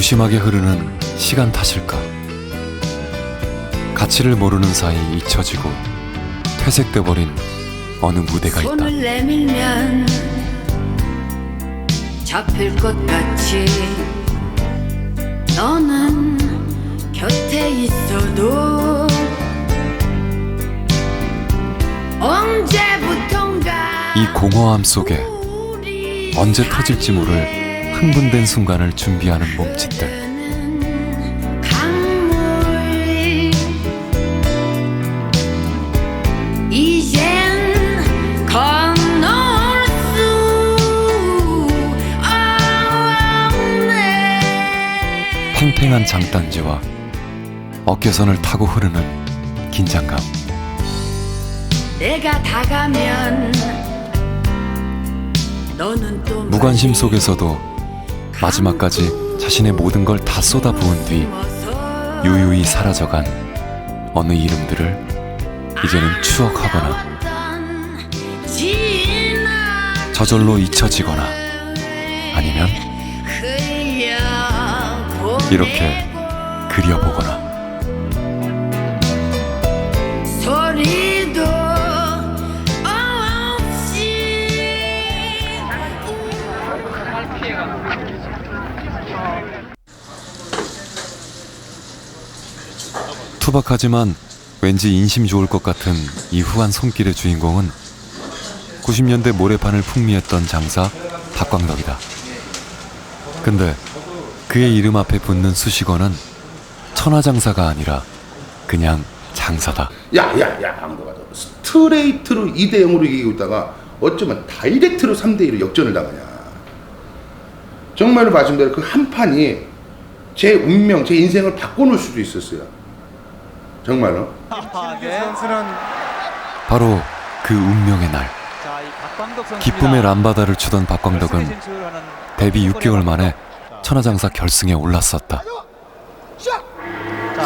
무심하게 흐르는 시간 탓일까? 가치를 모르는 사이 잊혀지고 퇴색돼 버린 어느 무대가 있다. 손을 내밀면 잡힐 것 같이 너는 곁에 있어도 언제부턴가 이 공허함 속에 언제 터질지 모를 흥분된 순간을 준비하는 몸짓들. 강물 이젠 건널 수 없네. 팽팽한 장단지와 어깨선을 타고 흐르는 긴장감. 내가 다가면 너는 또 무관심 속에서도 마지막까지 자신의 모든 걸 다 쏟아부은 뒤 유유히 사라져간 어느 이름들을 이제는 추억하거나 저절로 잊혀지거나 아니면 이렇게 그려보거나. 소리도 없이 투박하지만 왠지 인심 좋을 것 같은 이 후한 손길의 주인공은 90년대 모래판을 풍미했던 장사 박광덕이다. 근데 그의 이름 앞에 붙는 수식어는 천하장사가 아니라 그냥 장사다. 야야야 강도가 스트레이트로 2대0으로 이기고 있다가 어쩌면 다이렉트로 3대2로 역전을 당하냐. 정말로 말씀대로 그 한 판이 제 운명, 제 인생을 바꿔놓을 수도 있었어요. 정말로. 바로 그 운명의 날, 기쁨의 람바다를 추던 박광덕은 데뷔 6개월 만에 천하장사 결승에 올랐었다. 자,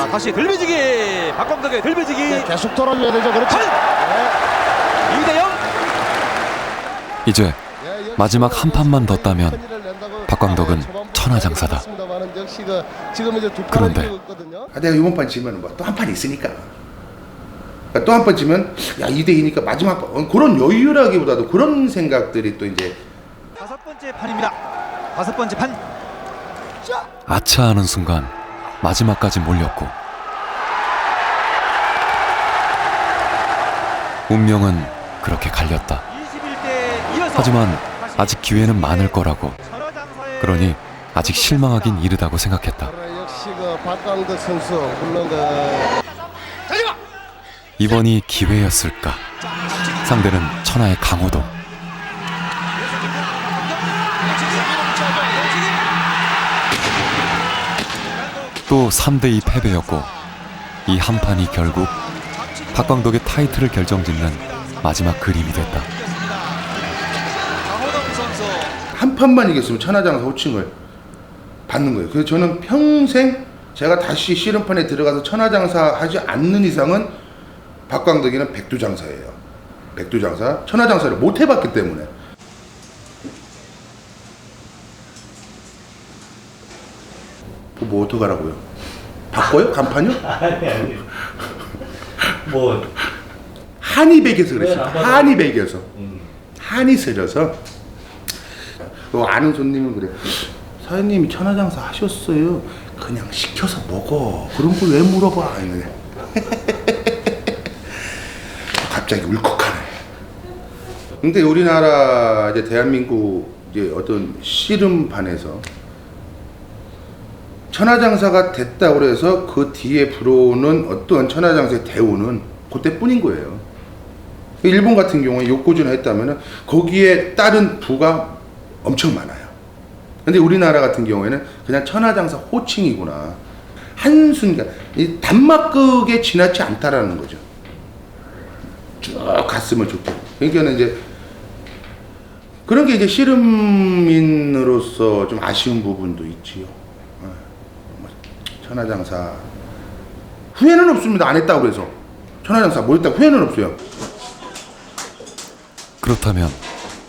다시 들배지기. 박광덕의 들배지기. 네, 계속 돌아줘야 되죠. 그렇죠. 2대0. 이제 마지막 한 판만 더 따면 박광덕은 천하장사다. 그런데 내가 이번 판 지면 뭐 또 한 판 있으니까. 또 한 판 지면 야 2대2니까 마지막 판 그런 여유라기보다도 그런 생각들이 또 이제 5번째 판입니다. 5번째 판. 아차하는 순간 마지막까지 몰렸고 운명은 그렇게 갈렸다. 21대 이어서 하지만 아직 기회는 많을 거라고, 그러니 아직 실망하긴 이르다고 생각했다. 역시 그 박광덕 선수 물론 그 이번이 기회였을까? 상대는 천하의 강호동. 또 3대2 패배였고 이 한 판이 결국 박광덕의 타이틀을 결정짓는 마지막 그림이 됐다. 한 판만 이겼으면 천하장사 호칭을 받는 거예요. 그래서 저는 평생 제가 다시 씨름판에 들어가서 천하장사 하지 않는 이상은 박광덕이는 백두장사예요. 백두장사, 천하장사를 못 해봤기 때문에. 뭐 어떡하라고요? 바꿔요? 간판요? 아니 뭐 한이 베겨서 그랬어요. 안 받아요? 한이 베겨서. 한이 세려서. 그 아는 손님은 그래. 사장님이 천하장사 하셨어요. 그냥 시켜서 먹어. 그런 걸 왜 물어봐? 이러네. 갑자기 울컥하네. 근데 우리나라 이제 대한민국 이제 어떤 씨름판에서 천하장사가 됐다고 해서 그 뒤에 불어오는 어떤 천하장사의 대우는 그때뿐인 거예요. 일본 같은 경우에 요코즈나 했다면 거기에 따른 부가 엄청 많아요. 근데 우리나라 같은 경우에는 그냥 천하장사 호칭이구나. 한순간 이 단막극에 지나지 않다라는 거죠. 쭉 갔으면 좋겠고. 그러니까 이제 그런 게 이제 씨름인으로서 좀 아쉬운 부분도 있지요. 천하장사 후회는 없습니다. 안 했다고 그래서 천하장사 뭐 했다고 후회는 없어요. 그렇다면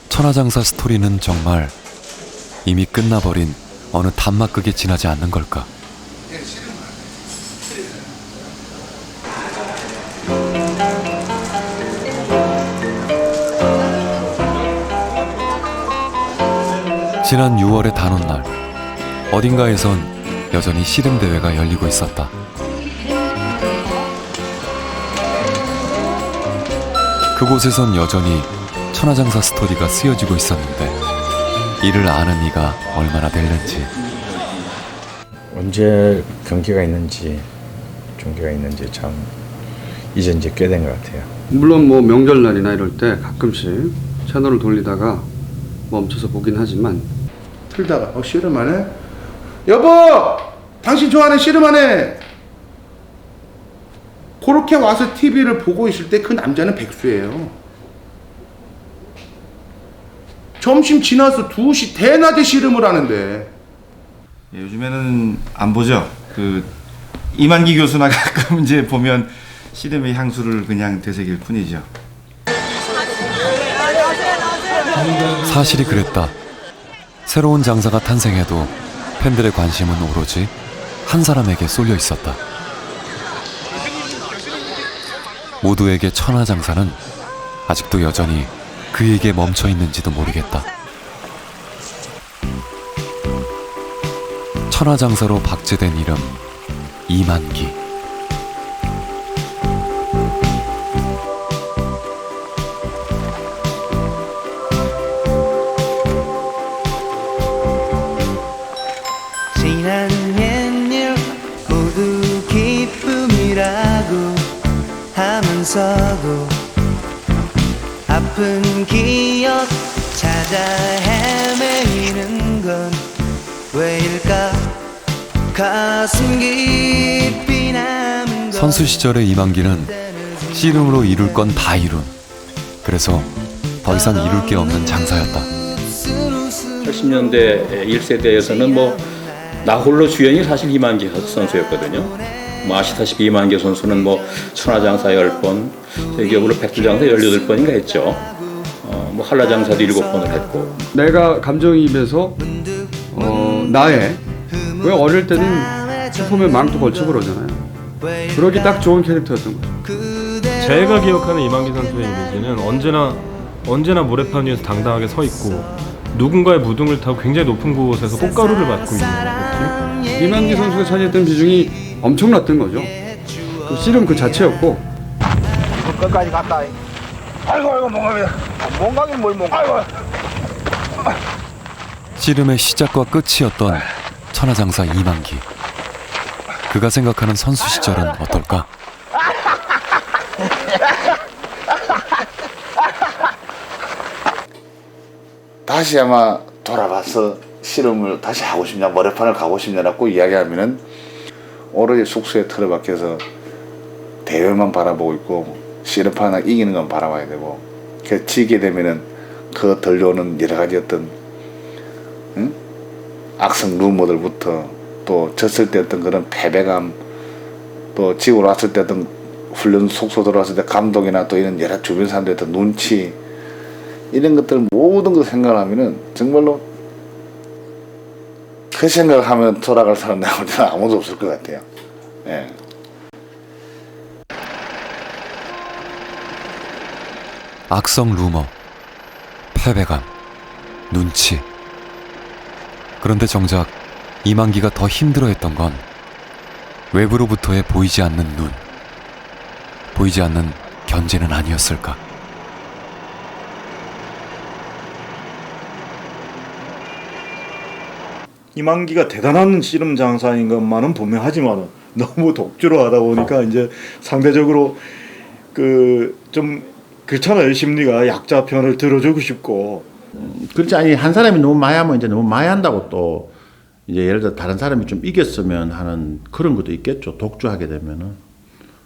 천하장사 스토리는 정말 이미 끝나버린 어느 단막극에 지나지 않는 걸까? 지난 6월의 단오날, 어딘가에선 여전히 씨름대회가 열리고 있었다. 그곳에선 여전히 천하장사 스토리가 쓰여지고 있었는데 이를 아는 이가 얼마나 될는지. 언제 경기가 있는지 종기가 있는지 참 이제 꽤 된 것 같아요. 물론 뭐 명절날이나 이럴 때 가끔씩 채널을 돌리다가 멈춰서 보긴 하지만 틀다가 씨름하네? 여보! 당신 좋아하는 씨름하네! 그렇게 와서 TV를 보고 있을 때 그 남자는 백수예요. 점심 지나서 2시 대낮에 씨름을 하는데. 예, 요즘에는 안 보죠. 그 이만기 교수나 가끔 이제 보면 씨름의 향수를 그냥 되새길 뿐이죠. 사실이 그랬다. 새로운 장사가 탄생해도 팬들의 관심은 오로지 한 사람에게 쏠려 있었다. 모두에게 천하장사는 아직도 여전히 그에게 멈춰 있는지도 모르겠다. 천하장사로 박제된 이름 이만기. 지난 옛일 모두 기쁨이라고 하면서도 아픈 기억 찾아 헤매이는 건 왜일까? 가슴 깊이 남은 선수 시절의 이만기는 씨름으로 이룰 건 다 이룬, 그래서 더 이상 이룰 게 없는 장사였다. 80년대 1세대에서는 뭐 나홀로 주연이 사실 이만기 선수였거든요. 뭐 아시다시피 이만기 선수는 뭐 천하장사 10번, 제 기억으로 백두장사 18번인가 했죠. 뭐 한라장사도 7번을 했고. 내가 감정이입해서 나의 왜 어릴 때는 슈퍼맨 망토 걸쳐 그러잖아요. 그러기 딱 좋은 캐릭터였던 거죠. 제가 기억하는 이만기 선수의 이미지는 언제나 모래판 위에서 당당하게 서 있고 누군가의 무등을 타고 굉장히 높은 곳에서 꽃가루를 맞고 있는 느낌? 이만기 선수가 차지했던 비중이 엄청났던 거죠. 그 씨름 그 자체였고. 끝까지 갔다. 아이고 몽감이다. 몽감이 뭘 몽감. 아이고. 씨름의 시작과 끝이었던 천하장사 이만기. 그가 생각하는 선수 시절은 어떨까? 다시 아마 돌아가서 씨름을 다시 하고 싶냐, 모래판을 가고 싶냐라고 이야기하면은 오로지 숙소에 틀어박혀서 대회만 바라보고 있고 씨름판을 이기는 건 바라봐야 되고, 그 지게 되면은 그 들려오는 여러 가지 어떤 악성 루머들부터 또 졌을 때 어떤 그런 패배감, 또 지고 왔을 때 어떤 훈련 숙소 들어왔을 때 감독이나 또 이런 여러 주변 사람들의 어떤 눈치, 이런 것들 모든 걸 생각하면은 정말로 그 생각을 하면 돌아갈 사람 나올 때는 아무도 없을 것 같아요. 예. 악성 루머, 패배감, 눈치. 그런데 정작 이만기가 더 힘들어했던 건 외부로부터의 보이지 않는 눈, 보이지 않는 견제는 아니었을까? 이만기가 대단한 씨름 장사인 것만은 분명하지만 너무 독주로 하다 보니까 이제 상대적으로 좀 그렇잖아요. 심리가 약자 편을 들어주고 싶고. 그렇지. 아니 한 사람이 너무 많이 하면 이제 너무 많이 한다고 또 이제 예를 들어 다른 사람이 좀 이겼으면 하는 그런 것도 있겠죠. 독주하게 되면은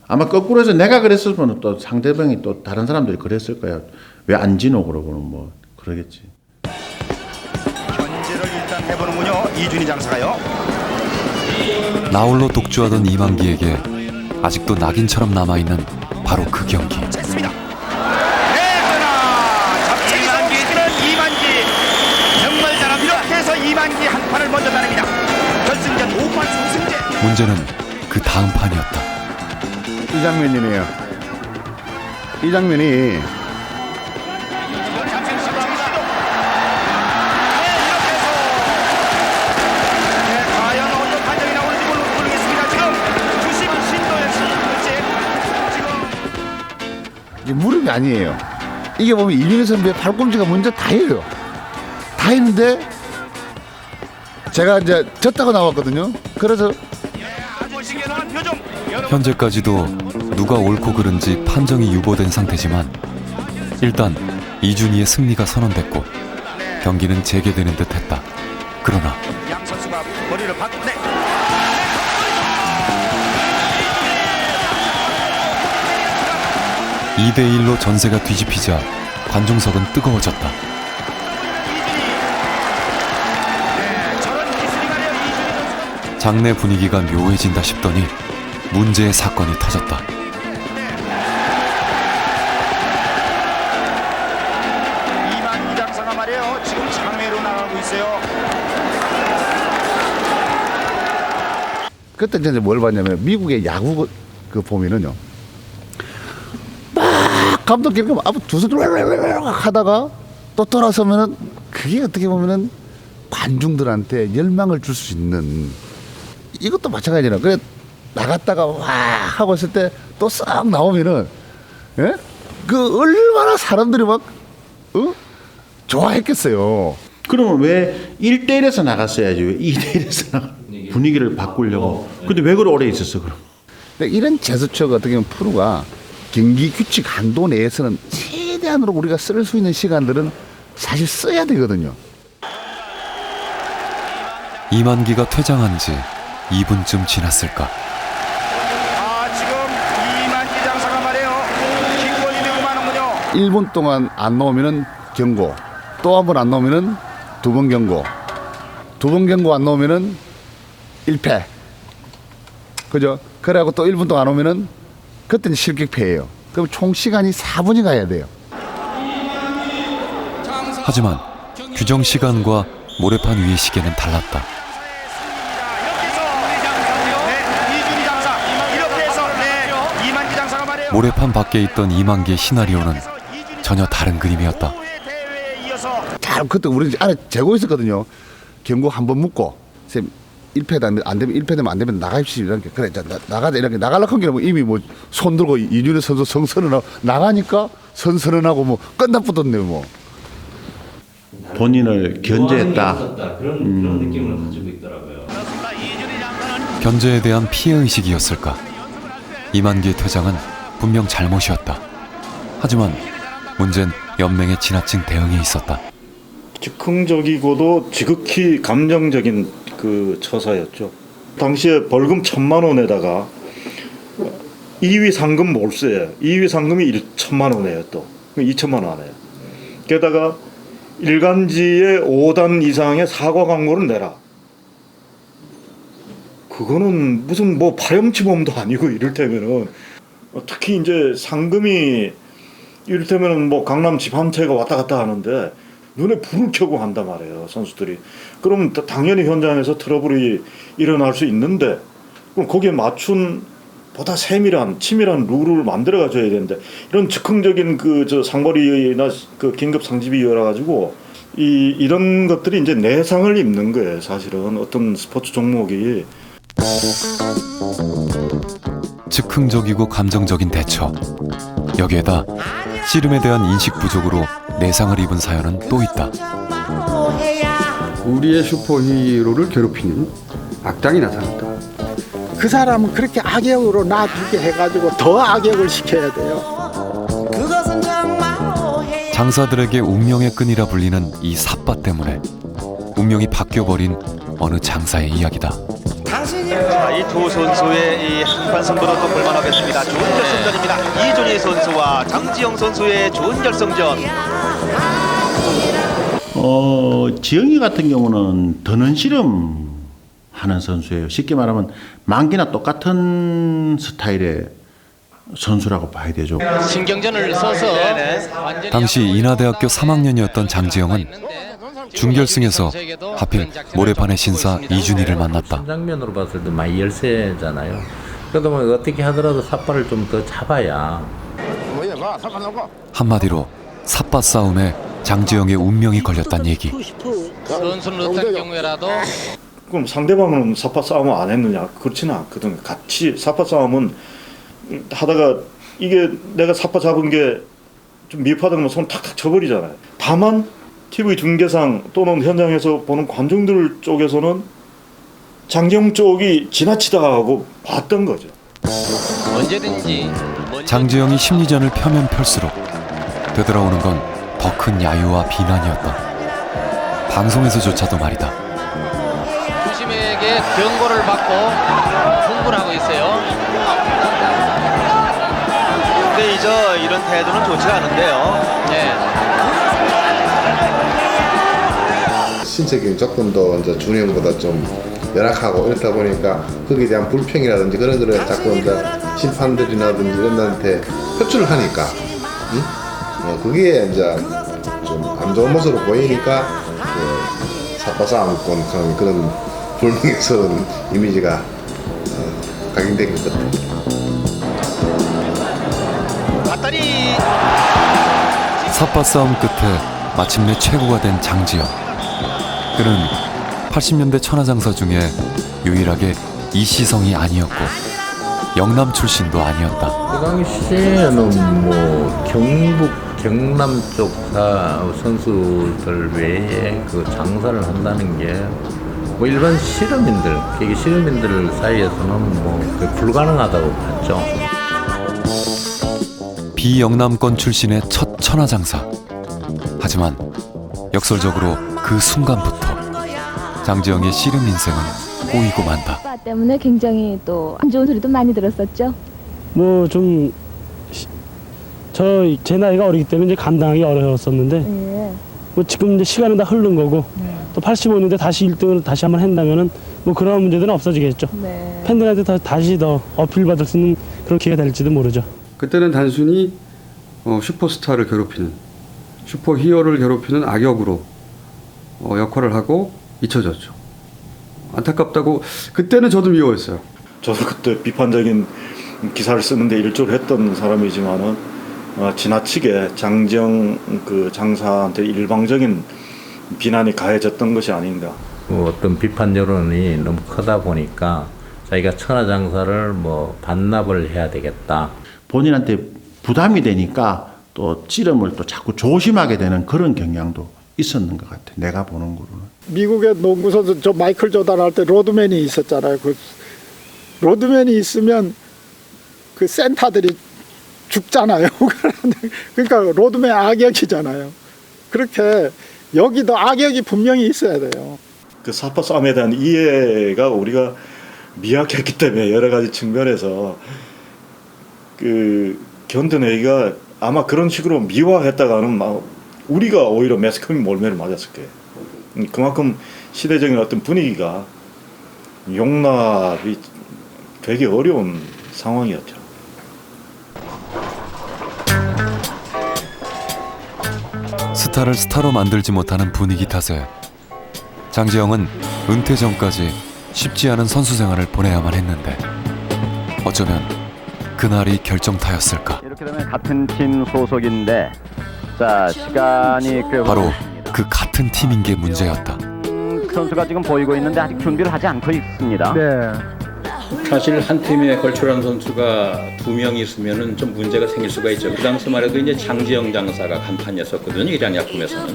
아마 거꾸로 해서 내가 그랬으면 또 상대방이 또 다른 사람들이 그랬을 거야. 왜 안 지노 그러고는 뭐 그러겠지. 견제를 일단 해보는군요. 이준희 장사가요. 나홀로 독주하던 이만기에게 아직도 낙인처럼 남아있는 바로 그 경기. 이만기 정말 잘합니다. 이렇게 해서 이만기 한 판을 먼저 따냅니다. 문제는 그 다음 판이었다. 이 장면이네요. 이 장면이 이게 무릎이 아니에요. 이게 보면 이준희 선수의 팔꿈치가 먼저 닿여요. 닿이는데 제가 이제 졌다고 나왔거든요. 그래서 현재까지도 누가 옳고 그른지 판정이 유보된 상태지만 일단 이준희의 승리가 선언됐고 경기는 재개되는 듯했다. 그러나 양 선수가 머리를 바꾸네. 2대1로 전세가 뒤집히자 관중석은 뜨거워졌다. 장내 분위기가 묘해진다 싶더니 문제의 사건이 터졌다. 이만기 장사가 말이에요. 지금 장외로 나가고 있어요. 그때 이제 뭘 봤냐면 미국의 야구 그 보면은요. 막 감독님이 아무 두 손 하다가 또 돌아서면은 그게 어떻게 보면은 관중들한테 열망을 줄 수 있는 이것도 마찬가지잖아. 그래 나갔다가 와 하고 있을 때 또 싹 나오면은 예? 그 얼마나 사람들이 막 좋아했겠어요. 그러면 왜 1대1에서 나갔어야지 왜 2대1에서 나가 분위기를 바꾸려고. 근데 왜 그래 오래 있었어 그럼? 근데 이런 제스처가 어떻게 보면 프로가 경기 규칙 한도 내에서는 최대한으로 우리가 쓸 수 있는 시간들은 사실 써야 되거든요. 이만기가 퇴장한 지 2분쯤 지났을까. 지금 이만기 장사가 말이에요. 기권이 되고 마는군요. 1분 동안 안 나오면은 경고, 또 한 번 안 나오면은 2번 경고, 2번 경고 안 나오면은 1패. 그죠? 그래갖고 또 1분 동안 안 오면은 그때는 실격패예요. 그럼 총 시간이 4분이 가야 돼요. 하지만 규정 시간과 모래판 위의 시계는 달랐다. 이준희 장사 이렇게 해서 이만기 장사가 말이에요. 모래판 밖에 있던 이만기의 시나리오는 전혀 다른 그림이었다. 잘 그때 우리 안에 재고 있었거든요. 경고 한 번 묻고 선생님 1패 안 되면 1패 되면 안 되면 나가십시오 이렇게. 그래 나가자 이렇게 나가려고 한 게 이미 뭐 손 들고 이준희 선수 성선언하고 나가니까 선선언하고 뭐 끝나붙었네요 뭐. 본인을 견제했다. 그런 느낌을 가지고 있더라고요. 견제에 대한 피해의식이었을까? 이만기의 퇴장은 분명 잘못이었다. 하지만 문제는 연맹의 지나친 대응에 있었다. 즉흥적이고도 지극히 감정적인 그 처사였죠. 당시에 벌금 1,000만 원에다가 2위 상금 몰수에 2위 상금이 1,000만 원이에요. 또 2,000만 원이에요. 게다가 일간지에 5단 이상의 사과 광고를 내라. 그거는 무슨 뭐 파렴치범도 아니고 이를테면은 특히 이제 상금이 이를테면은 뭐 강남 집 한 채가 왔다 갔다 하는데 눈에 불을 켜고 한단 말이에요 선수들이. 그럼 당연히 현장에서 트러블이 일어날 수 있는데 그럼 거기에 맞춘 보다 세밀한 치밀한 룰을 만들어 가줘야 되는데 이런 즉흥적인 그 저 상거리나 그 긴급 상집이 이어라 가지고 이런 것들이 이제 내상을 입는 거예요 사실은 어떤 스포츠 종목이. 즉흥적이고 감정적인 대처. 여기에다 씨름에 대한 인식 부족으로 내상을 입은 사연은 또 있다. 우리의 슈퍼히로를 괴롭히는 악당이 나타났다. 그 사람은 그렇게 악역으로 놔두게 해가지고 더 악역을 시켜야 돼요. 장사들에게 운명의 끈이라 불리는 이 삿바 때문에 운명이 바뀌어버린 어느 장사의 이야기다. 이 두 선수의 이 한판 승부도 또 볼만하겠습니다. 좋은 결승전입니다. 이준희 선수와 장지영 선수의 좋은 결승전. 지영이 같은 경우는 더는 씨름 하는 선수예요. 쉽게 말하면 만기나 똑같은 스타일의 선수라고 봐야 되죠. 신경전을 써서 당시 인하대학교 3학년이었던 장지영은 준결승에서 하필 모래판의 신사 이준희를 만났다. 장면으로 봤을 때 많이 열세잖아요. 그래도 뭐 어떻게 하더라도 삿발을 좀 더 잡아야. 한마디로 삿바 싸움에 장지영의 운명이 걸렸단 얘기. 선수는 어떤 경우에라도 그럼 상대방은 사파 싸움을 안 했느냐? 그렇지는 않거든. 같이 사파 싸움은 하다가 이게 내가 사파 잡은 게 좀 미흡하다면 손 탁탁 쳐버리잖아요. 다만 TV 중계상 또는 현장에서 보는 관중들 쪽에서는 장지영 쪽이 지나치다 하고 봤던 거죠. 언제든지 장지영이 심리전을 펴면 펼수록 되돌아오는 건 더 큰 야유와 비난이었다. 방송에서조차도 말이다. 주심에게 경고를 받고 흥분하고 있어요. 근데 이제 이런 태도는 좋지가 않은데요. 네. 신체적인 조건도 이제 준영보다 좀 열악하고 이렇다 보니까 거기에 대한 불평이라든지 그런 거를 자꾸 이제 심판들이라든지 이런 데한테 표출을 하니까 그게 이제 좀 안 좋은 모습으로 보이니까 삿바 싸움꾼 그런 불명예스러운 이미지가 각인된 것 같아요. 삿바 싸움 끝에 마침내 최고가 된 장지영. 그는 80년대 천하장사 중에 유일하게 이시성이 아니었고 영남 출신도 아니었다. 그 당시에는 뭐 경북 경남 쪽 선수들 외에 그 장사를 한다는 게 뭐 일반 실험인들, 계기 실험인들 사이에서는 뭐 불가능하다고 봤죠. 비영남권 출신의 첫 천하장사. 하지만 역설적으로 그 순간부터 장지영의 씨름 인생은 꼬이고 만다. 아빠 때문에 굉장히 또 안 좋은 소리도 많이 들었었죠. 뭐 좀 제 나이가 어리기 때문에 이제 감당하기 어려웠었는데 뭐 지금 이제 시간은 다 흐른 거고 또 85년대 다시 1등을 다시 한번 한다면은 뭐 그런 문제들은 없어지겠죠. 팬들한테 다시 더 어필 받을 수 있는 그런 기회가 될지도 모르죠. 그때는 단순히 슈퍼스타를 괴롭히는 슈퍼히어로를 괴롭히는 악역으로 역할을 하고 잊혀졌죠. 안타깝다고 그때는 저도 미워했어요. 저도 그때 비판적인 기사를 쓰는데 일조를 했던 사람이지만은 지나치게 장지영 그 장사한테 일방적인 비난이 가해졌던 것이 아닌가. 어떤 비판 여론이 너무 크다 보니까 자기가 천하장사를 뭐 반납을 해야 되겠다. 본인한테 부담이 되니까 또 찌름을 또 자꾸 조심하게 되는 그런 경향도 있었는 것 같아. 내가 보는 거로는. 미국의 농구 선수 저 마이클 조던 할 때 로드맨이 있었잖아요. 그 로드맨이 있으면 그 센터들이 죽잖아요. 그러니까 로드맨 악역이잖아요. 그렇게 여기도 악역이 분명히 있어야 돼요. 그 사파 싸움에 대한 이해가 우리가 미약했기 때문에 여러 가지 측면에서 그 견뎌내기가 아마 그런 식으로 미화했다가는 우리가 오히려 매스컴이 몰매를 맞았을 거예요. 그만큼 시대적인 어떤 분위기가 용납이 되게 어려운 상황이었죠. 스타를 스타로 만들지 못하는 분위기 탓에 장지영은 은퇴 전까지 쉽지 않은 선수 생활을 보내야만 했는데 어쩌면 그날이 결정타였을까. 이렇게 되면 같은 팀 소속인데 자 시간이 꽤 바로 그 같은 팀인 게 문제였다. 선수가 지금 보이고 있는데 아직 준비를 하지 않고 있습니다. 사실 한 팀에 걸출한 선수가 2명 있으면은 좀 문제가 생길 수가 있죠. 그 당시만 해도 이제 장지영 장사가 간판이었었거든요. 일양약품에서는.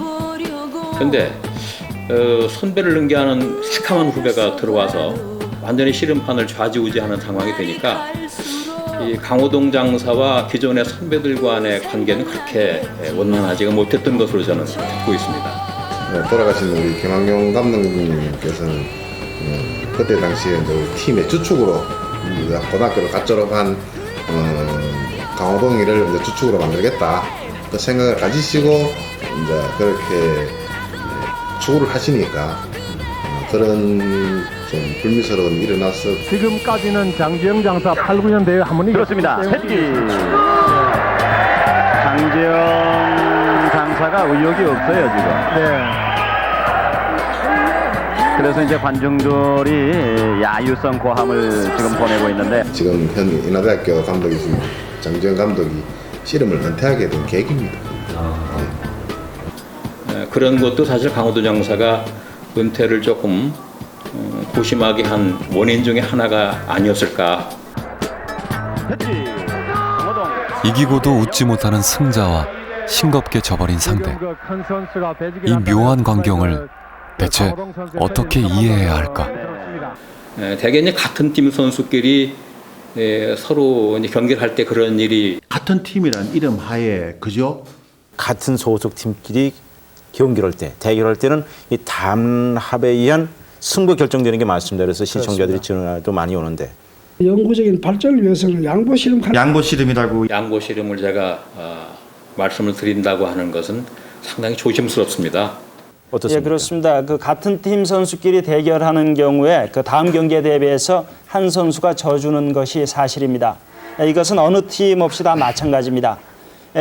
근데 선배를 능가하는 새카만 후배가 들어와서 완전히 씨름판을 좌지우지하는 상황이 되니까 이 강호동 장사와 기존의 선배들 간의 관계는 그렇게 원만하지가 못했던 것으로 저는 듣고 있습니다. 돌아가신 우리 김학용 감독님께서는 그때 당시에 우리 팀의 주축으로 고등학교를 갓 졸업한 강호동이를 이제 주축으로 만들겠다 그 생각을 가지시고 이제 그렇게 추구를 하시니까 그런 좀 불미스러운 일이 일어났어. 지금까지는 장지영 장사 8, 9년 대회 한 번이 그렇습니다. 새끼 장지영 장사가 의욕이 없어요 지금. 그래서 이제 관중들이 야유성 고함을 지금 보내고 있는데 지금 현 인하대학교 감독이신 장지영 감독이 씨름을 은퇴하게 된 계기입니다. 그런 것도 사실 강호동 장사가 은퇴를 조금 고심하게 한 원인 중에 하나가 아니었을까. 이기고도 웃지 못하는 승자와 싱겁게 져버린 상대. 이 묘한 광경을 대체 어떻게 이해해야 할까? 대개 이제 같은 팀 선수끼리 서로 이제 경기를 할 때 그런 일이 같은 팀이란 이름 하에 그죠? 같은 소속 팀끼리 경기를 할 때, 대결할 때는 이 단합에 의한 승부 결정되는 게 많습니다. 그래서 시청자들이 전화도 많이 오는데 영구적인 발전을 위해서는 양보 씨름이라고 양보 씨름을 제가 말씀을 드린다고 하는 것은 상당히 조심스럽습니다. 어떻습니까? 예, 그렇습니다. 그 같은 팀 선수끼리 대결하는 경우에 그 다음 경기에 대비해서 한 선수가 져주는 것이 사실입니다. 이것은 어느 팀 없이 다 마찬가지입니다.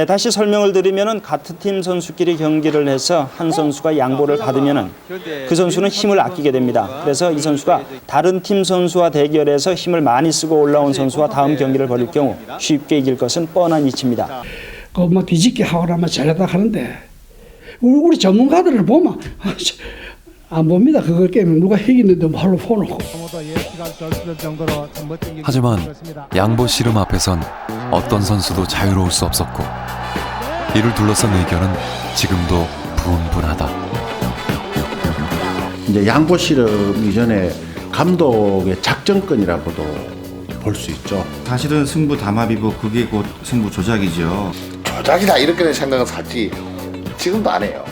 다시 설명을 드리면은 같은 팀 선수끼리 경기를 해서 한 선수가 양보를 받으면은 그 선수는 힘을 아끼게 됩니다. 그래서 이 선수가 다른 팀 선수와 대결해서 힘을 많이 쓰고 올라온 선수와 다음 경기를 벌일 경우 쉽게 이길 것은 뻔한 이치입니다. 그 뭐 뒤집기 하거나 잘하다 하는데 우리 전문가들을 보면 안 봅니다. 그걸 게임 누가 이기는데 발로 퍼놓고. 하지만 양보 씨름 앞에선 어떤 선수도 자유로울 수 없었고 이를 둘러싼 의견은 지금도 분분하다. 이제 양보 씨름 이전에 감독의 작전권이라고도 볼 수 있죠. 사실은 승부 담합이고 그게 곧 승부 조작이죠. 조작이다 이렇게 생각은 살지 지금도 안 해요.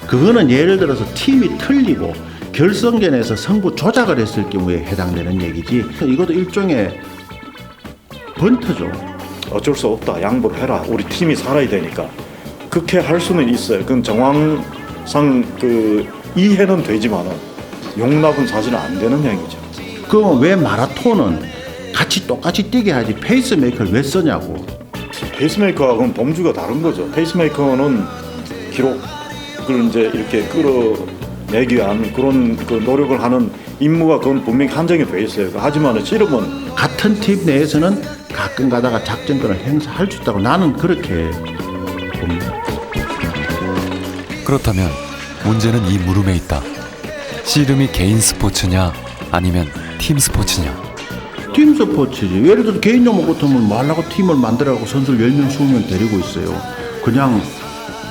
그거는 예를 들어서 팀이 틀리고 결승전에서 승부 조작을 했을 경우에 해당되는 얘기지. 이것도 일종의 번트죠. 어쩔 수 없다. 양보를 해라. 우리 팀이 살아야 되니까. 그렇게 할 수는 있어요. 그건 정황상 그 이해는 되지만은 용납은 사실은 안 되는 얘기죠. 그럼 왜 마라톤은 같이 똑같이 뛰게 하지 페이스메이커를 왜 쓰냐고. 페이스메이커하고는 범주가 다른 거죠. 페이스메이커는 기록을 이제 이렇게 끌어내기 위한 그런 그 노력을 하는 임무가 그건 분명히 한정이 돼 있어요. 하지만 씨름은 같은 팀 내에서는 가끔 가다가 작전권을 행사할 수 있다고 나는 그렇게 봅니다. 그렇다면 문제는 이 물음에 있다. 씨름이 개인 스포츠냐 아니면 팀 스포츠냐. 팀 스포츠지. 예를 들어 개인 종목 같으면 말라고 팀을 만들어가고 선수를 10명, 20명 데리고 있어요. 그냥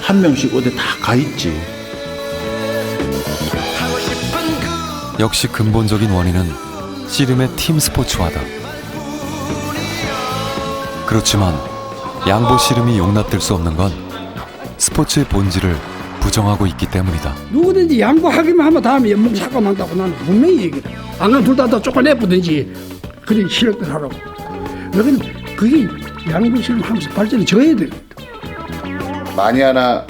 한 명씩 어디 다 가 있지. 역시 근본적인 원인은 씨름의 팀 스포츠화다. 그렇지만 양보 씨름이 용납될 수 없는 건 스포츠의 본질을 부정하고 있기 때문이다. 누구든지 양보하기만 하면 다음에 연봉 삭감한다고 나는 분명히 얘기를 해. 안 그러면 둘 다 쫓아내보든지 그래 실력들 하라고. 여기는 그게 양보 씨름 하면서 발전이 져야 돼. 만이 하나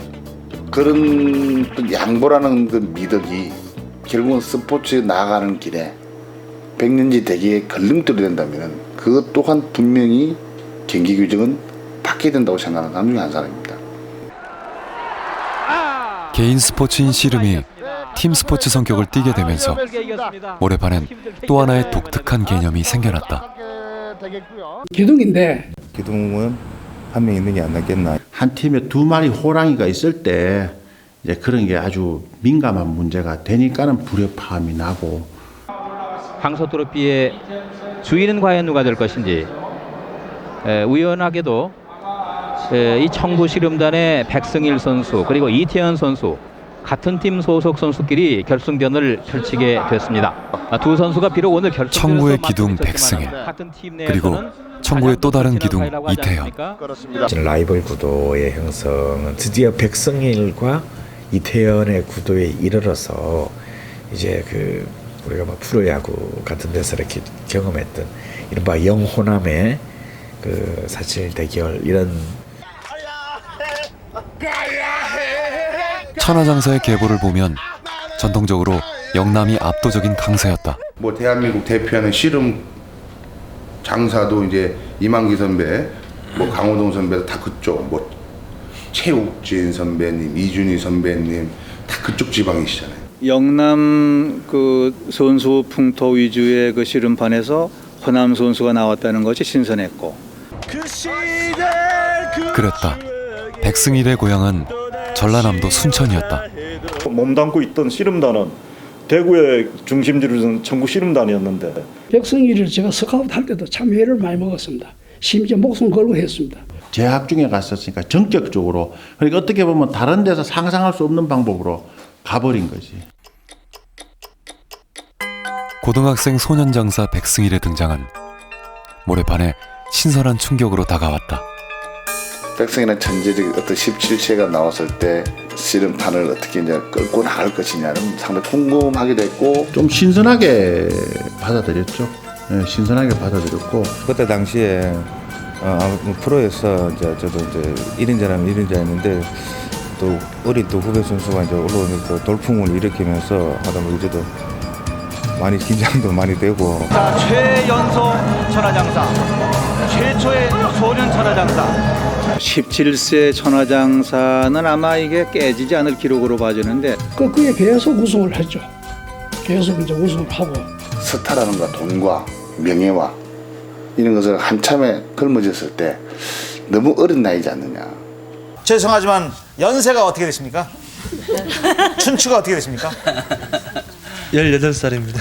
그런 양보라는 그 미덕이 결국은 스포츠에 나아가는 길에 백년지 대계에 걸림돌이 된다면 그것 또한 분명히 경기 규정은 바뀌어야 된다고 생각하는 사람 중에 한 사람입니다. 개인 스포츠인 씨름이 팀 스포츠 성격을 띠게 되면서 모래판엔 또 하나의 독특한 개념이 생겨났다. 기둥인데 기둥은 한 명 있는 게 안 낫겠나. 한 팀에 두 마리 호랑이가 있을 때 이제 그런 게 아주 민감한 문제가 되니까는 불협화음이 나고. 황소 트로피의 주인은 과연 누가 될 것인지 우연하게도 이 청부 씨름단의 백승일 선수 그리고 이태현 선수 같은 팀 소속 선수끼리 결승전을 펼치게 됐습니다. 두 선수가 비록 오늘 청구의 기둥 백승일 그리고 청구의 또 다른 기둥 이태현. 라이벌 구도의 형성은 드디어 백승일과 이태현의 구도에 이르러서 이제 그 우리가 뭐 프로야구 같은 데서 이렇게 경험했던 이른바 영호남의 그 사실 대결 이런. 천하장사의 계보를 보면 전통적으로 영남이 압도적인 강세였다. 뭐 대한민국 대표하는 씨름 장사도 이제 이만기 선배, 뭐 강호동 선배 다 그쪽, 뭐 최욱진 선배님, 이준희 선배님 다 그쪽 지방이시잖아요. 영남 그 선수 풍토 위주의 그 씨름판에서 호남 선수가 나왔다는 것이 신선했고. 그랬다. 백승일의 고향은 전라남도 순천이었다. 몸담고 있던 씨름단은 대구의 중심지를 둔 청구 씨름단이었는데 백승일을 제가 스카우트 할 때도 참 회를 많이 먹었습니다. 심지어 목숨 걸고 했습니다. 재학 중에 갔었으니까 전격적으로, 그러니까 어떻게 보면 다른 데서 상상할 수 없는 방법으로 가버린 거지. 고등학생 소년장사 백승일의 등장은 모래판에 신선한 충격으로 다가왔다. 백승이나 천재적 어떤 17체가 나왔을 때 씨름판을 어떻게 이제 끌고 나갈 것이냐는 상당히 궁금하기도 했고 좀 신선하게 받아들였죠. 네, 신선하게 받아들였고 그때 당시에 프로에서 이제 저도 이제 1인자라면 1인자였는데 또 어린 또 후배 선수가 이제 올라오니까 돌풍을 일으키면서 하다 보니 저도 많이 긴장도 많이 되고. 자, 최연소 천하장사, 최초의 소년 천하장사. 17세 천하장사는 아마 이게 깨지지 않을 기록으로 봐지는데 그에 계속 우승을 했죠. 계속 이제 우승을 하고. 스타라는 것, 돈과 명예와 이런 것을 한참에 걸머졌을 때 너무 어린 나이지 않느냐. 죄송하지만 연세가 어떻게 되십니까? 춘추가 어떻게 되십니까? 18살입니다.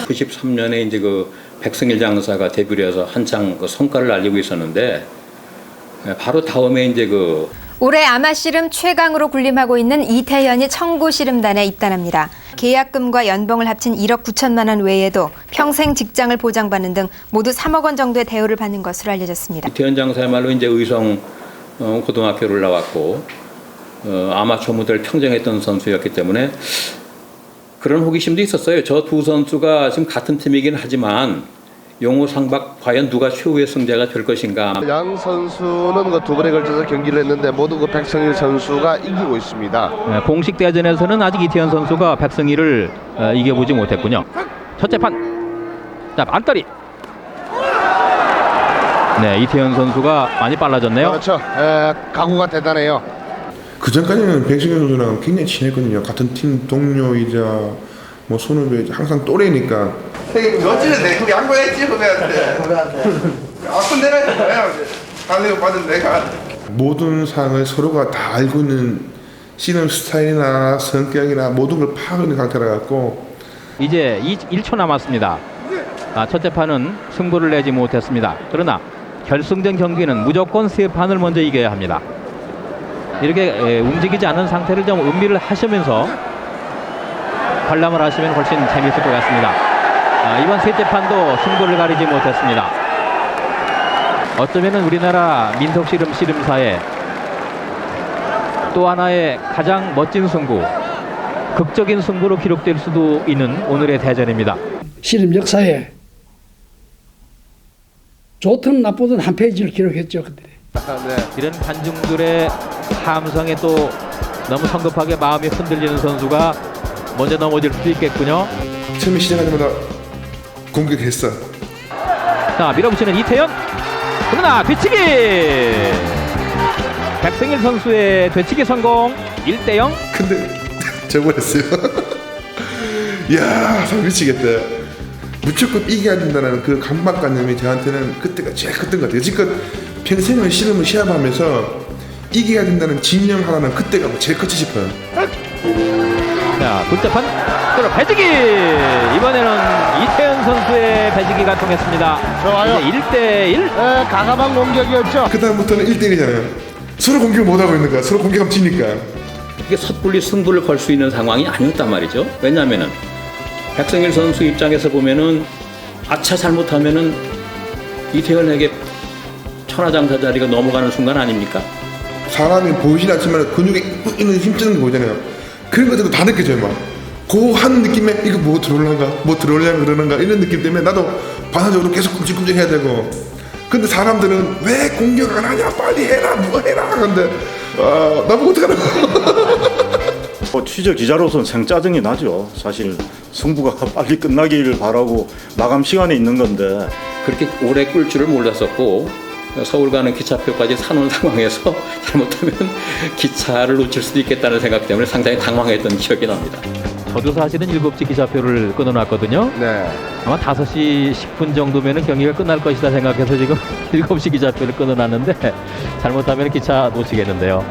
93년에 이제 그 백승일 장사가 데뷔를 해서 한창 그 성과를 알리고 있었는데 바로 다음에 이제 그 올해 아마씨름 최강으로 군림하고 있는 이태현이 청구씨름단에 입단합니다. 계약금과 연봉을 합친 1억 9천만 원 외에도 평생 직장을 보장받는 등 모두 3억 원 정도의 대우를 받는 것으로 알려졌습니다. 이태현 장사야말로 이제 의성 고등학교를 나왔고 아마추어 무대를 평정했던 선수였기 때문에 그런 호기심도 있었어요. 저 두 선수가 지금 같은 팀이긴 하지만 용호 상박 과연 누가 최후의 승자가 될 것인가. 양 선수는 그 두 번에 걸쳐서 경기를 했는데 모두 그 백승일 선수가 이기고 있습니다. 네, 공식 대전에서는 아직 이태현 선수가 백승일을 이겨보지 못했군요. 첫째 판, 자 안따리. 네, 이태현 선수가 많이 빨라졌네요. 그렇죠. 각오가 대단해요. 그 전까지는 백승일 선수랑 굉장히 친했거든요. 같은 팀 동료이자 뭐 선후배 항상 또래니까. 멋지는데 우리 양보했지 후배한테. 아픈 내가 했잖아요. 달리고 받은 내가. 모든 상을 서로가 다 알고 있는 씨름 스타일이나 성격이나 모든 걸 파악하고 있는 상태라 갖고 이제 1초 남았습니다. 첫째 판은 승부를 내지 못했습니다. 그러나 결승전 경기는 무조건 세 판을 먼저 이겨야 합니다. 이렇게 움직이지 않은 상태를 좀 음미를 하시면서 관람을 하시면 훨씬 재미있을 것 같습니다. 이번 셋째 판도 승부를 가리지 못했습니다. 어쩌면 우리나라 민속 씨름사의 또 하나의 가장 멋진 승부, 극적인 승부로 기록될 수도 있는 오늘의 대전입니다. 씨름 역사에 좋든 나쁘든 한 페이지를 기록했죠. 그때. 이런 관중들의 함성에 또 너무 성급하게 마음이 흔들리는 선수가 먼저 넘어질 수도 있겠군요. 처음에 시작하자마자 공격했어. 자, 밀어붙이는 이태현. 그러나 뒤치기. 백승일 선수의 되치기 성공. 1대0. 근데 저거였어요. 이야, 참 미치겠다. 무조건 이겨야 된다는 그 강박관념이 저한테는 그때가 제일 컸던 것 같아요. 지금 평생을 씨름을 시합하면서 이겨야 된다는 진영 하나는 그때가 제일 컸지 싶어요. 자, 둘째 판. 그리고 배지기. 이번에는 이태현 선수의 배지기가 통했습니다. 좋아요. 이제 1대1. 네, 가감한 공격이었죠. 그 다음부터는 1대1이잖아요. 서로 공격 못하고 있는 거야. 서로 공격하면 지니까. 이게 섣불리 승부를 걸 수 있는 상황이 아니었단 말이죠. 왜냐하면은 백승일 선수 입장에서 보면은 아차 잘못하면은 이태현에게 천하장사 자리가 넘어가는 순간 아닙니까? 사람이 보이진 않지만 근육에 있는 힘쓰는 거 보잖아요. 그런 것들도 다 느껴져요. 막 그 하는 느낌에 이거 뭐 들어올려면 그러는가 이런 느낌 때문에 나도 반사적으로 계속 끔찍끔찍 해야 되고. 근데 사람들은 왜 공격 안 하냐, 빨리 해라, 뭐 해라. 근데 나보고 어떡하라고. 취재 기자로서는 생짜증이 나죠. 사실 승부가 빨리 끝나기를 바라고 마감 시간에 있는 건데 그렇게 오래 끌 줄을 몰랐었고 서울 가는 기차표까지 사놓은 상황에서 잘못하면 기차를 놓칠 수도 있겠다는 생각 때문에 상당히 당황했던 기억이 납니다. 저도 사실은 7시 기차표를 끊어놨거든요. 네. 아마 5시 10분 정도면 경기가 끝날 것이다 생각해서 지금 7시 기차표를 끊어놨는데 잘못하면 기차 놓치겠는데요.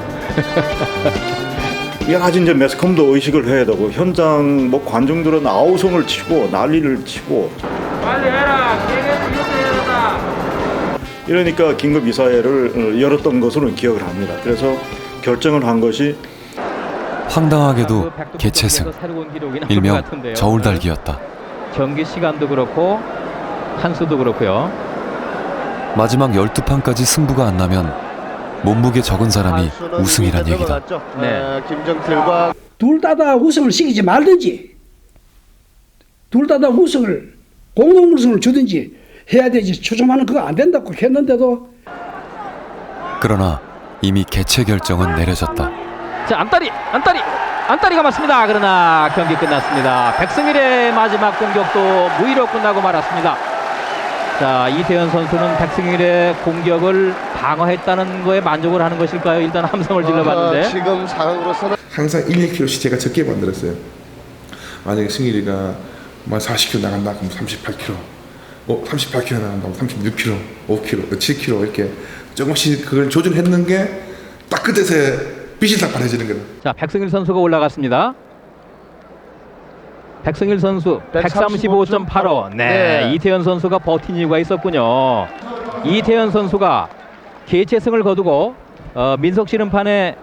여러 가지 이제 매스컴도 의식을 해야 되고 현장 뭐 관중들은 아우성을 치고 난리를 치고 빨리 해라. 이러니까 긴급 이사회를 열었던 것으로 기억을 합니다. 그래서 결정을 한 것이 황당하게도 개최승, 일명 저울달기였다. 경기 시간도 그렇고 판수도 그렇고요. 마지막 12판까지 승부가 안 나면 몸무게 적은 사람이 우승이란 얘기다. 네. 김정필과 둘 다 우승을 시키지 말든지 둘 다 우승을 공동 우승을 주든지 해야 되지. 추첨하는 그거 안 된다고 했는데도. 그러나 이미 개최 결정은 내려졌다. 자, 안따리가 맞습니다. 그러나 경기 끝났습니다. 백승일의 마지막 공격도 무위로 끝나고 말았습니다. 자, 이태현 선수는 백승일의 공격을 방어했다는 거에 만족을 하는 것일까요? 일단 함성을 질러봤는데 지금 상황으로서는 항상 1~2kg씩 제가 적게 만들었어요. 만약에 승일이가 40kg 나간다 그럼 38kg, 38kg 나간다 그럼 36kg, 5kg, 7kg 이렇게 조금씩 그걸 조절했는 게 딱 끝에서 빛이 딱 발해지는 거예요. 자, 백승일 선수가 올라갔습니다. 백승일 선수 135.85. 네, 이태현 선수가 버틴 이유가 있었군요. 이태현 선수가 개최승을 거두고 민속씨름판에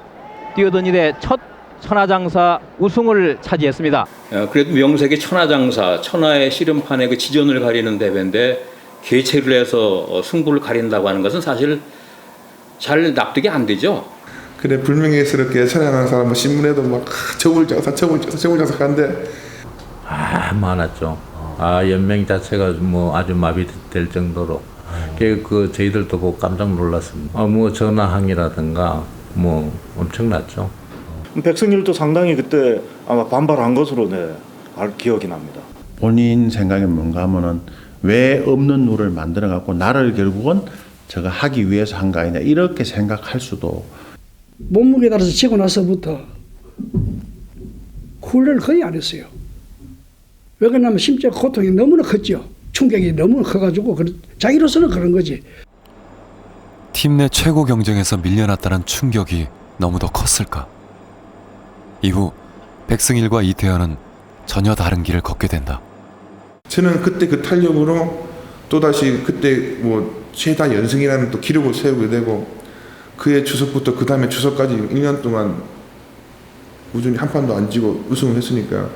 뛰어든 이래 첫 천하장사 우승을 차지했습니다. 그래도 명색이 천하장사, 천하의 씨름판의 그 지전을 가리는 대회인데 개최를 해서 승부를 가린다고 하는 것은 사실 잘 납득이 안 되죠. 그래 불명예스럽게 천하장사 뭐 신문에도 막 저울장사 하는데 많았죠. 연맹 자체가 뭐 아주 마비될 정도로 그 저희들도 보고 깜짝 놀랐습니다. 뭐 전화항이라든가 뭐 엄청났죠. 백승일도 상당히 그때 아마 반발한 것으로 기억이 납니다. 본인 생각이 뭔가 하면은 왜 없는 룰을 만들어 갖고 나를 결국은 저거 하기 위해서 한 거 아니냐 이렇게 생각할 수도. 몸무게에 따라서 치고 나서부터 훈련을 거의 안 했어요. 왜 그러냐면 심적 고통이 너무나 컸죠. 충격이 너무나 커가지고 자기로서는 그런 거지. 팀 내 최고 경쟁에서 밀려났다는 충격이 너무도 컸을까. 이후 백승일과 이태현은 전혀 다른 길을 걷게 된다. 저는 그때 그 탄력으로 또다시 그때 뭐 최다 연승이라는 또 기록을 세우게 되고 그해 추석부터 그 다음에 추석까지 1년 동안 꾸준히 한 판도 안 지고 우승을 했으니까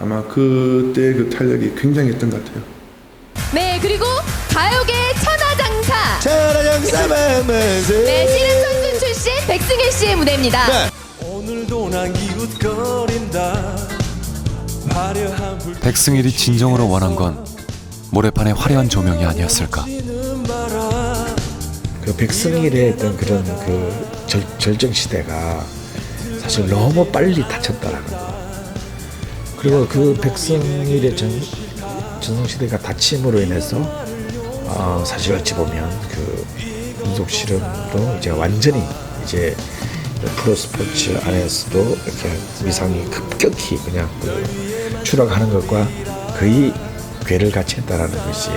아마 그때 그 탄력이 굉장했던 것 같아요. 네, 그리고 가요계 천하장사. 네, 씨름 선수 출신 백승일 씨의 무대입니다. 오늘도 난 기웃거린다. 화려한 불 백승일이 진정으로 원한 건 모래판의 화려한 조명이 아니었을까. 그 백승일의 어떤 그런 그 절정 시대가 사실 너무 빨리 닫혔다라는 거. 그리고 그 백승일의 전성 시대가 닫힘으로 인해서 사실 어찌 보면 그 민속 씨름도 이제 완전히 이제 프로 스포츠 안에서도 이렇게 위상이 급격히 그냥 추락하는 것과 거의 궤를 같이 했다라는 것이.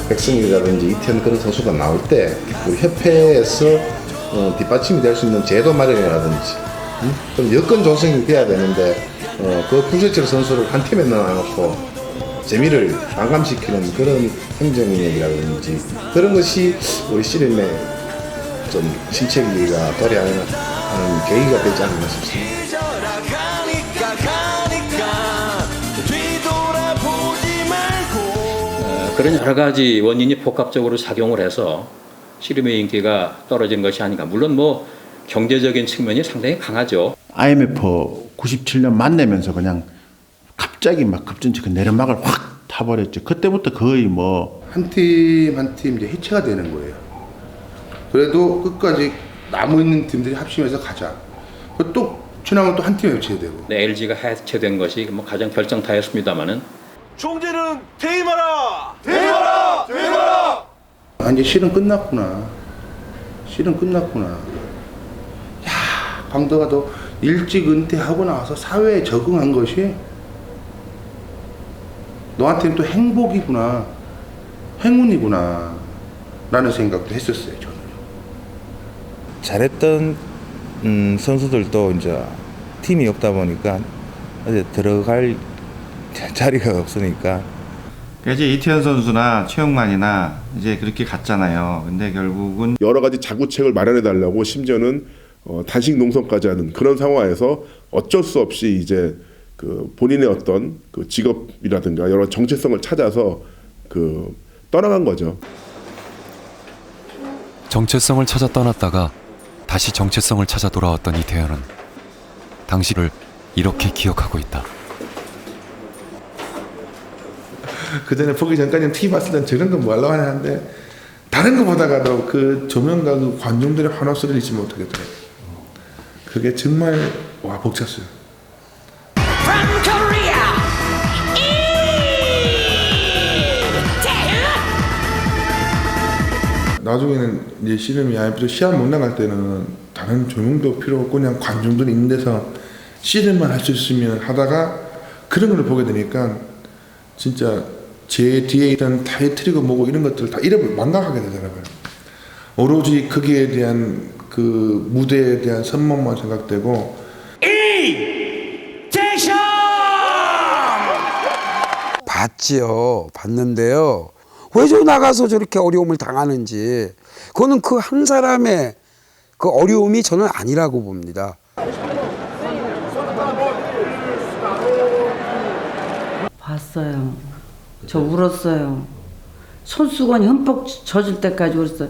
백승일이라든지 이태현 그런 선수가 나올 때 우리 협회에서 뒷받침이 될 수 있는 제도 마련이라든지 좀 여건 조성이 돼야 되는데 그 프로젝트 선수를 한 팀에 넣어놓고 재미를 반감시키는 그런 행정력이라든지 그런 것이 우리 씨름에 좀 침체기가 도래하는 계기가 되지 않았나 싶습니다. 그런 여러 가지 원인이 복합적으로 작용을 해서 씨름의 인기가 떨어진 것이 아닌가. 물론 뭐 경제적인 측면이 상당히 강하죠. IMF 97년 만나면서 그냥 갑자기 막 급전치 그 내리막을 확 타버렸죠. 그때부터 거의 뭐 한 팀 한 팀 이제 해체가 되는 거예요. 그래도 끝까지 남은 팀들이 합심해서 가자. 또 지나면 또 한 팀에 해체되고. 네, LG가 해체된 것이 뭐 가장 결정타였습니다만은 총재는 퇴임하라! 퇴임하라! 퇴임하라! 아, 이제 실은 끝났구나. 실은 끝났구나. 야, 방도가 더 일찍 은퇴하고 나와서 사회에 적응한 것이 너한테는 또 행복이구나, 행운이구나 라는 생각도 했었어요, 저는. 잘했던 선수들도 이제 팀이 없다 보니까 이제 들어갈 자리가 없으니까. 이제 이태현 선수나 최용만이나 이제 그렇게 갔잖아요. 근데 결국은 여러 가지 자구책을 마련해 달라고 심지어는 단식 농성까지 하는 그런 상황에서 어쩔 수 없이 이제 그 본인의 어떤 그 직업이라든가 여러 정체성을 찾아서 그 떠나간 거죠. 정체성을 찾아 떠났다가 다시 정체성을 찾아 돌아왔던 이태현은 당시를 이렇게 기억하고 있다. 그 전에 보기 전까지는 TV 봤을 땐 저런 건 뭐 하려고 하는데 다른 거 보다가도 그 조명과 그 관중들의 환호 소리를 잊지 못하겠더라고요. 그게 정말 와 벅찼어요. 나중에는 이제 씨름이 아예 시합 못 나갈 때는 다른 조명도 필요 없고 그냥 관중들이 있는 데서 씨름만 할 수 있으면 하다가 그런 걸 보게 되니까 진짜 제 뒤에 있던 타이틀이고 뭐고 이런 것들을 다 망각하게 되더라고요. 오로지 거기에 대한 그 무대에 대한 선망만 생각되고. 봤지요. 봤는데요. 왜 저 나가서 저렇게 어려움을 당하는지 그거는 그 한 사람의 그 어려움이 저는 아니라고 봅니다. 봤어요. 저 울었어요. 손수건이 흠뻑 젖을 때까지 울었어요.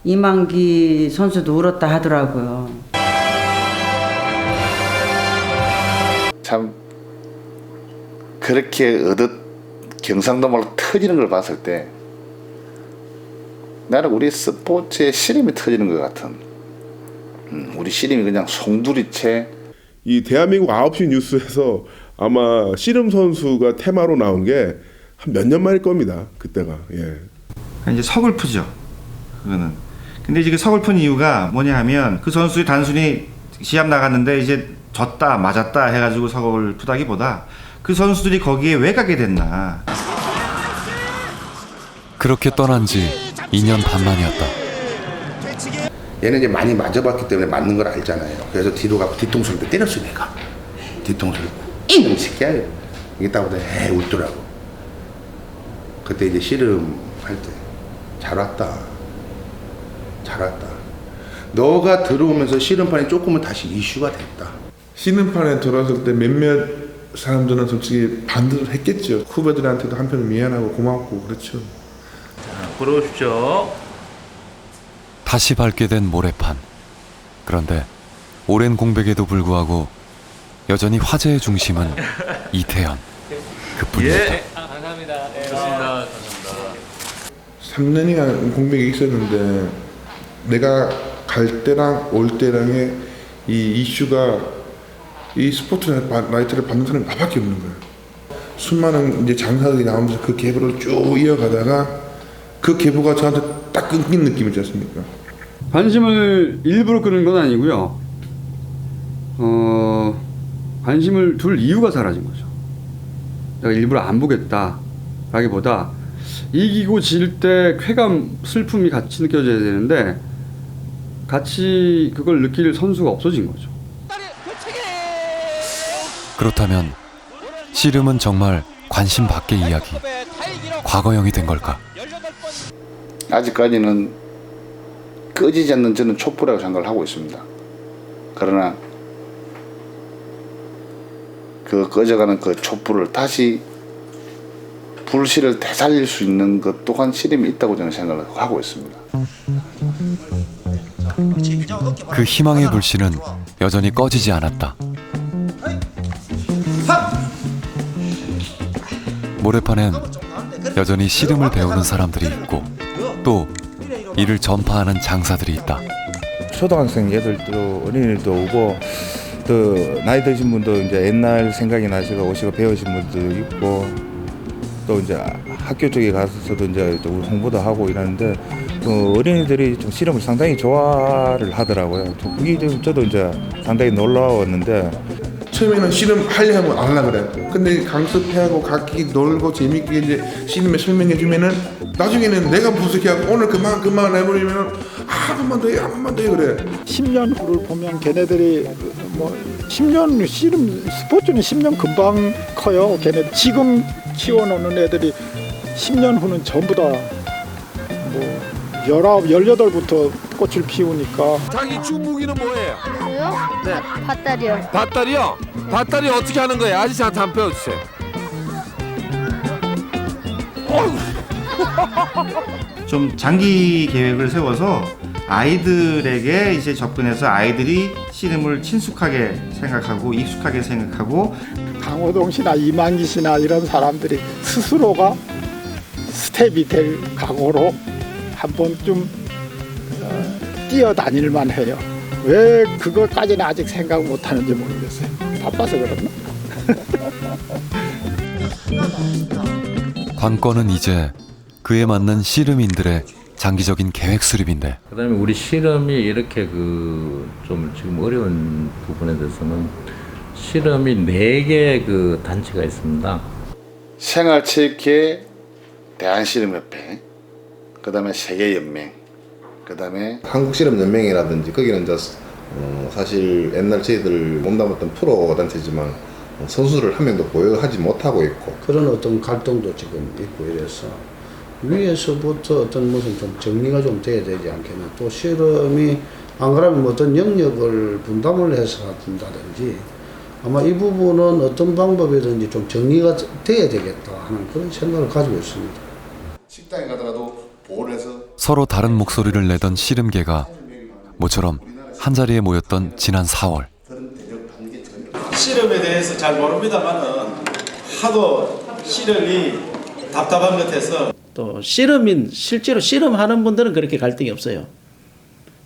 이만기 선수도 울었다 하더라고요. 참 그렇게 경상도 말로 터지는 걸 봤을 때 나는 우리 스포츠의 씨름이 터지는 것 같은 우리 씨름이 그냥 송두리째. 이 대한민국 9시 뉴스에서 아마 씨름 선수가 테마로 나온 게 한 몇 년 만일 겁니다. 그때가. 예. 이제 서글프죠. 그거는. 근데 이제 그 서글픈 이유가 뭐냐 하면 그 선수이 단순히 시합 나갔는데 이제 졌다 맞았다 해가지고 서글프다기보다 그 선수들이 거기에 왜 가게 됐나. 그렇게 떠난 지 2년 반 만이었다. 얘는 이제 많이 맞아봤기 때문에 맞는 걸 알잖아요. 그래서 뒤로 가고 뒤통수를 때렸어 내가. 뒤통수를 이놈 새끼야. 이게 딱 보다 웃더라고. 그때 이제 씨름 할 때 잘 왔다. 잘 왔다. 너가 들어오면서 씨름판이 조금은 다시 이슈가 됐다. 씨름판에 들어왔을 때 몇몇 사람들은 솔직히 반대를 했겠죠. 후배들한테도 한편은 미안하고 고맙고 그렇죠. 부러우십시오. 다시 밟게 된 모래판. 그런데 오랜 공백에도 불구하고 여전히 화제의 중심은 이태현 그뿐이었다. 예. 감사합니다. 네, 좋습니다. 3년이나 공백이 있었는데 내가 갈 때랑 올 때랑의 이 이슈가 이 스포츠 라이트를 받는 사람이 나밖에 없는 거예요. 수많은 이제 장사들이 나오면서 그 계보를 쭉 이어가다가 그 계보가 저한테 딱 끊긴 느낌이지 않습니까? 관심을 일부러 끄는 건 아니고요. 관심을 둘 이유가 사라진 거죠. 내가 일부러 안 보겠다라기보다 이기고 질 때 쾌감, 슬픔이 같이 느껴져야 되는데 같이 그걸 느낄 선수가 없어진 거죠. 그렇다면 씨름은 정말 관심 밖의 이야기, 과거형이 된 걸까? 아직까지는 꺼지지 않는 저는 촛불이라고 생각을 하고 있습니다. 그러나 그 꺼져가는 그 촛불을 다시 불씨를 되살릴 수 있는 것 또한 씨름이 있다고 저는 생각을 하고 있습니다. 그 희망의 불씨는 여전히 꺼지지 않았다. 모래판엔 여전히 씨름을 배우는 사람들이 있고 또 이를 전파하는 장사들이 있다. 초등학생 애들도 어린이들도 오고 또 나이 드신 분도 이제 옛날 생각이 나시고 오시고 배우신 분도 있고 또 이제 학교 쪽에 가서도 이제 홍보도 하고 이러는데 어린이들이 좀 씨름을 상당히 좋아를 하더라고요. 그게 좀 저도 이제 상당히 놀라웠는데 처음에는 씨름 하려 하면 안 하려 그래. 근데 강습하고 각기 놀고 재밌게 이제 씨름에 설명해 주면은 나중에는 내가 분석해갖고 오늘 그만 해버리면은 한 번만 더 해, 한 번만 더 해 그래. 10년 후를 보면 걔네들이 뭐 10년 씨름 스포츠는 10년 금방 커요. 걔네 지금 키워놓는 애들이 10년 후는 전부 다 뭐 19, 18부터 꽃을 피우니까. 자기 주 무기는 뭐예요? 저요? 네. 밭다리요. 밭다리요? 밭다리 어떻게 하는 거예요? 아저씨한테 한번 배워주세요. 좀 장기 계획을 세워서 아이들에게 이제 접근해서 아이들이 씨름을 친숙하게 생각하고 익숙하게 생각하고 강호동 씨나 이만기 씨나 이런 사람들이 스스로가 스텝이 될 각오로 한 번쯤 뛰어다닐만 해요. 왜 그것까지는 아직 생각 못하는지 모르겠어요. 바빠서 그렇나? 관건은 이제 그에 맞는 씨름인들의 장기적인 계획 수립인데 그다음에 우리 씨름이 이렇게 좀 지금 어려운 부분에 대해서는 씨름이 4개 그 단체가 있습니다. 생활체육회 대한씨름협회, 그다음에 세계연맹, 그다음에 한국씨름연맹이라든지 거기는 이제 사실 옛날 저희들 몸담았던 프로 단체지만 선수를 한 명도 보유하지 못하고 있고 그런 어떤 갈등도 지금 있고 이래서 위에서부터 어떤 무슨 좀 정리가 좀 돼야 되지 않겠나. 또 씨름이 안 그러면 뭐 어떤 영역을 분담을 해서 한다든지 아마 이 부분은 어떤 방법이든지 좀 정리가 돼야 되겠다 하는 그런 생각을 가지고 있습니다. 식당에 가더라도 보호를 해서 서로 다른 목소리를 내던 씨름계가 모처럼 한자리에 모였던 지난 4월 씨름에 대해서 잘 모릅니다만은 하도 씨름이 답답한 것 같아서 또 씨름인 실제로 씨름하는 분들은 그렇게 갈등이 없어요.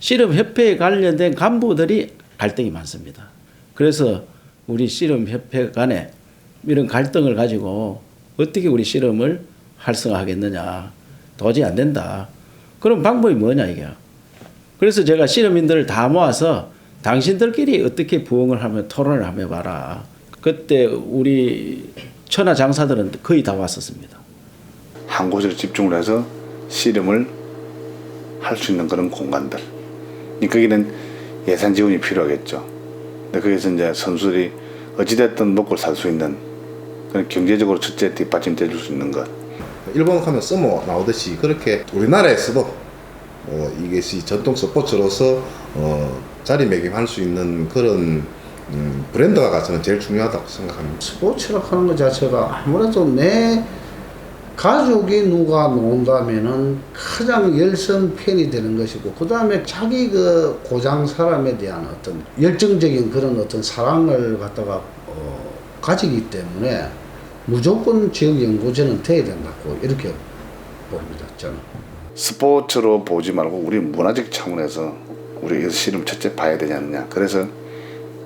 씨름협회에 관련된 간부들이 갈등이 많습니다. 그래서 우리 씨름협회 간에 이런 갈등을 가지고 어떻게 우리 씨름을 활성화하겠느냐. 도저히 안 된다. 그럼 방법이 뭐냐 이게. 그래서 제가 씨름인들을 다 모아서 당신들끼리 어떻게 부응을 하면 토론을 하며 봐라. 그때 우리 천하장사들은 거의 다 왔었습니다. 한 곳에 집중을 해서 씨름을 할 수 있는 그런 공간들. 거기는 예산 지원이 필요하겠죠. 근데 거기서 이제 선수들이 어찌됐든 먹고 살 수 있는 그런 경제적으로 첫째 뒷받침돼 줄 수 있는 것. 일본 가면 서머 나오듯이 그렇게 우리나라에서도 이것이 전통 스포츠로서 자리매김할 수 있는 그런 브랜드가 저는 제일 중요하다고 생각합니다. 스포츠라고 하는 것 자체가 아무래도 내 가족이 누가 논다면은 가장 열성 팬이 되는 것이고, 그 다음에 자기 그 고장 사람에 대한 어떤 열정적인 그런 어떤 사랑을 갖다가 가지기 때문에 무조건 지역 연구제는 돼야 된다고 이렇게 봅니다, 저는. 스포츠로 보지 말고 우리 문화적 차원에서 우리 씨름 첫째 봐야 되지 않느냐. 그래서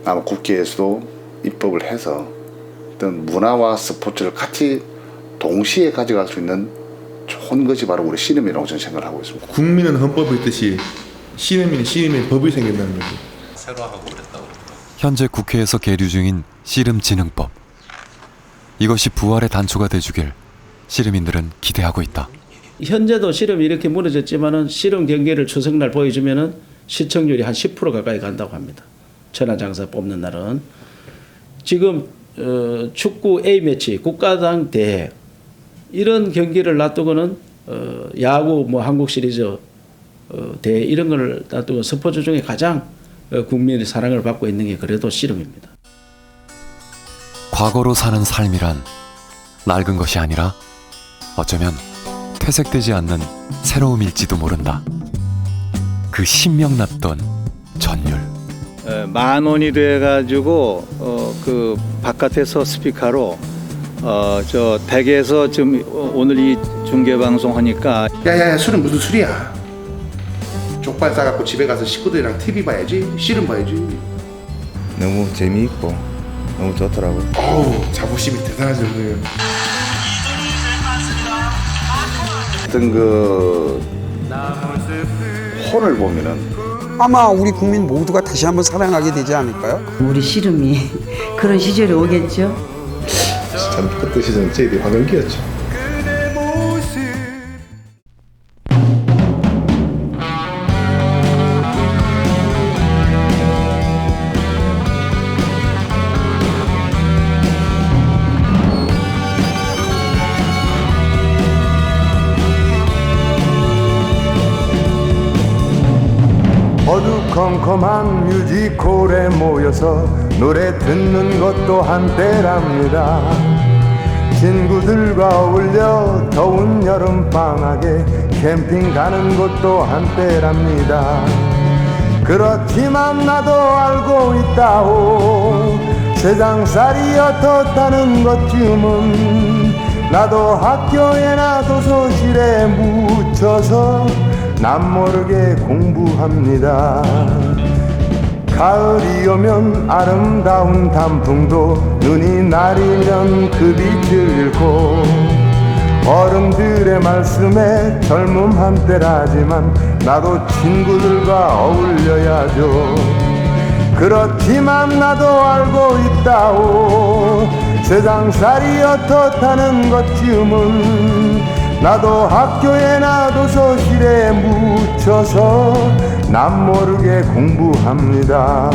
아마 국회에서도 입법을 해서 어떤 문화와 스포츠를 같이 동시에 가져갈 수 있는 좋은 것이 바로 우리 씨름이라고 저는 생각을 하고 있습니다. 국민은 헌법이 있듯이 씨름의 법이 생긴다는 거죠. 새로 하고 그랬다고. 현재 국회에서 계류 중인 씨름진흥법. 이것이 부활의 단초가 돼주길 씨름인들은 기대하고 있다. 현재도 씨름이 이렇게 무너졌지만은 씨름 경기를 추석날 보여주면은 시청률이 한 10% 가까이 간다고 합니다. 천하장사 뽑는 날은 지금 축구 A매치, 국가당 대회 이런 경기를 놔두고는 야구 뭐 한국 시리즈 대회 이런 걸 놔두고 스포츠 중에 가장 국민의 사랑을 받고 있는 게 그래도 씨름입니다. 과거로 사는 삶이란 낡은 것이 아니라 어쩌면 퇴색되지 않는 새로움일지도 모른다. 그 신명났던 전율. 10,000원이 돼가지고 그 바깥에서 스피커로 저 댁에서 지금 오늘 이 중계 방송 하니까 야야야, 술은 무슨 술이야? 족발 싸갖고 집에 가서 식구들이랑 TV 봐야지, 씨름 봐야지. 너무 재미있고 너무 좋더라고요. 어우, 자부심이 대단하죠. 어떤 그 혼을 보면은 아마 우리 국민 모두가 다시 한번 사랑하게 되지 않을까요? 우리 씨름이 그런 시절이 오겠죠. 참 그때 시절은 저희들이 황금기였죠. 어두컴컴한 뮤지컬에 모여서 노래 듣는 것도 한때랍니다. 친구들과 어울려 더운 여름방학에 캠핑 가는 것도 한때랍니다. 그렇지만 나도 알고 있다오. 세상살이 어떻다는 것쯤은 나도 학교에나 도서실에 묻혀서 남모르게 공부합니다. 가을이 오면 아름다운 단풍도 눈이 내리면 그 빛을 잃고 어른들의 말씀에 젊음 한때라지만 나도 친구들과 어울려야죠. 그렇지만 나도 알고 있다오. 세상살이 어떻다는 것쯤은 나도 학교에나 도서실에 묻혀서 남모르게 공부합니다.